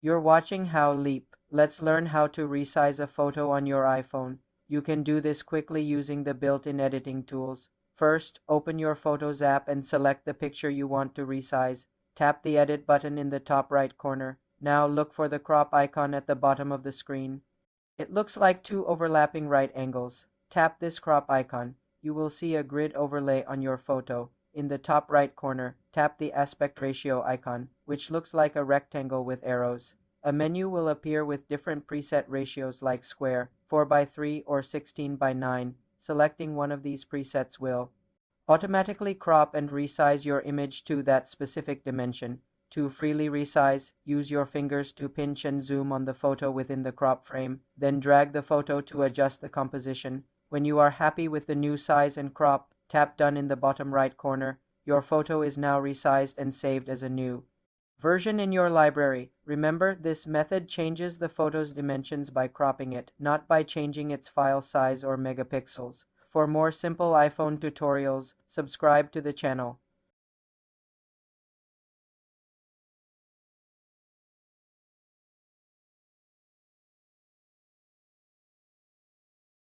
You're watching How Leap. Let's learn how to resize a photo on your iPhone. You can do this quickly using the built-in editing tools. First, open your Photos app and select the picture you want to resize. Tap the Edit button in the top right corner. Now look for the crop icon at the bottom of the screen. It looks like two overlapping right angles. Tap this crop icon. You will see a grid overlay on your photo. In the top right corner, tap the aspect ratio icon, which looks like a rectangle with arrows. A menu will appear with different preset ratios like square, 4:3, or 16:9. Selecting one of these presets will automatically crop and resize your image to that specific dimension. To freely resize, use your fingers to pinch and zoom on the photo within the crop frame, then drag the photo to adjust the composition. When you are happy with the new size and crop, tap Done in the bottom right corner. Your photo is now resized and saved as a new version in your library. Remember, this method changes the photo's dimensions by cropping it, not by changing its file size or megapixels. For more simple iPhone tutorials, subscribe to the channel.